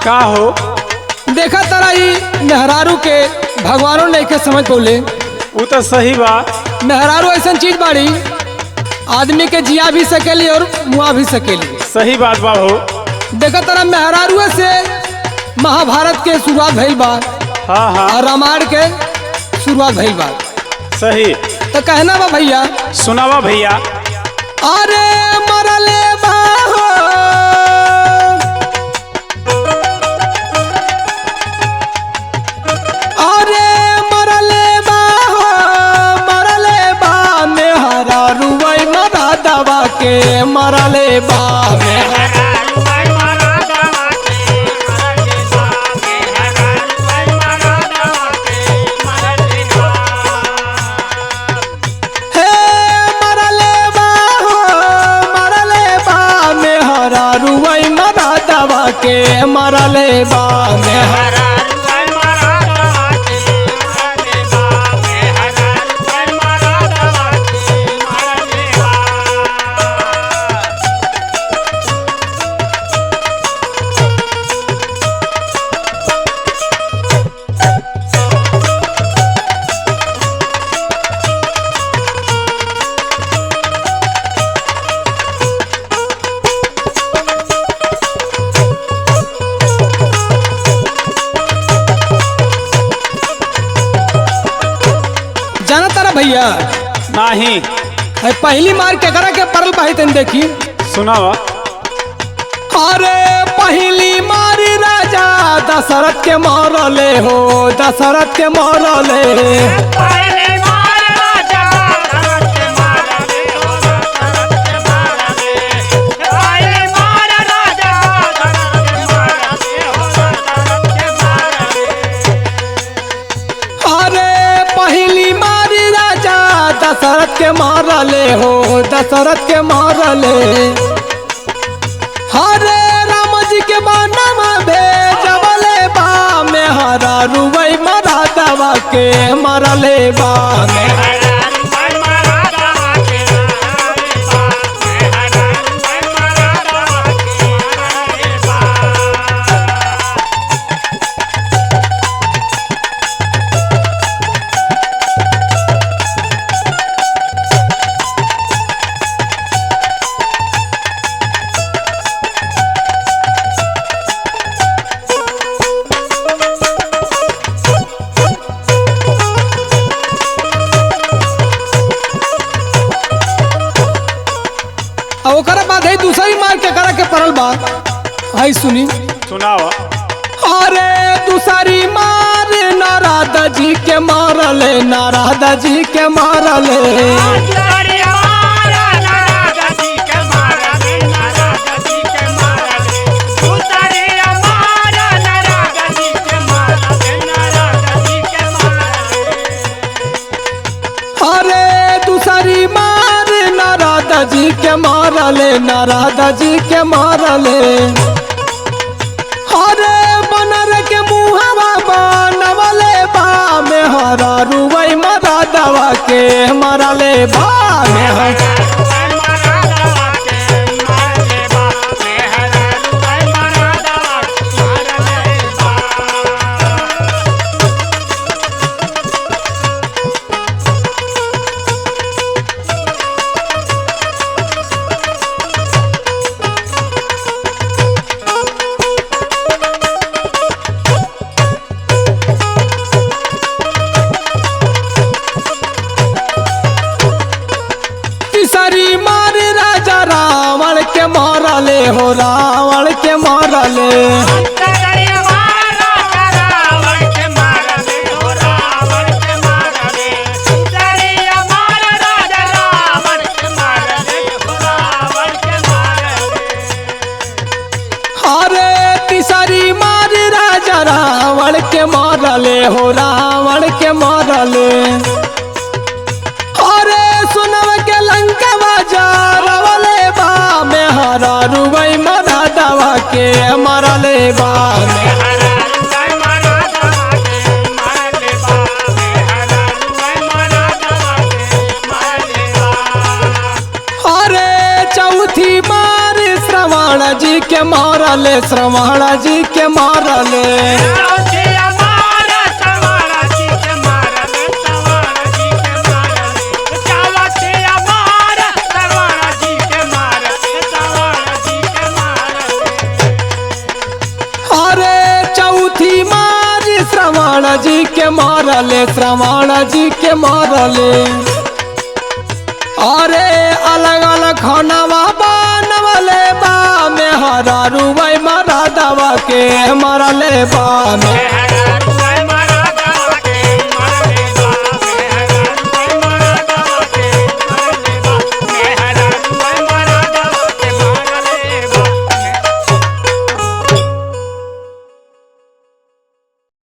का हो देखा तारा मेहरारू के भगवानों नहीं के समझ पौले। वो तो सही बात। मेहरारू ऐसा चीज बाड़ी आदमी के जिया भी सकेली और मुआ भी सकेली। सही बात बा हो। देखा तारा मेहरारू से महाभारत के शुरुआत भइल बा। हाँ हाँ और रामायण के शुरुआत भइल बा। सही। तो कहना बा भैया सुनावा भैया। अरे मरले बा हो अरे मरले बा हो मरले बा मेहरारू वही मरा दवा के मरले बा के मरले बा भैया नहीं पहली मार केकरा के परल पाही तन देखी। सुनावा। अरे पहली मारी राजा दशरथ के मारले हो दशरथ के मारले। दशरथ के मारले हो दशरथ के मारले। हरे राम जी के बानमा भेजबले बा मेहरारू वही मरा दवा के मरले बा दूसरी मार के करा के परल बा। हाय सुनी सुनावा। अरे दूसरी मार नारदा जी के मारले नारदा जी के मारले। जी के मारले नारदा जी के मारले। हरे बनर के मुहावा बनवले बा मेहरारू वही मरा दवा के मरले बा हो रावण के मारले। अरे तीसरी मार राजा रावण के मारले हो रावण के मारले। अरे सुनव के लंका बाजारवले बा मेहरारू वही मरा दवा के मरले बा अरे चौथी मार श्रवण जी के मारले श्रवण जी के मारले अरे चौथी मारी श्रवण जी के मारले श्रवण जी के मारले अरे अलग अलग खानावा बनवले बा में हरा रुवै मरा दवा के मरले बा में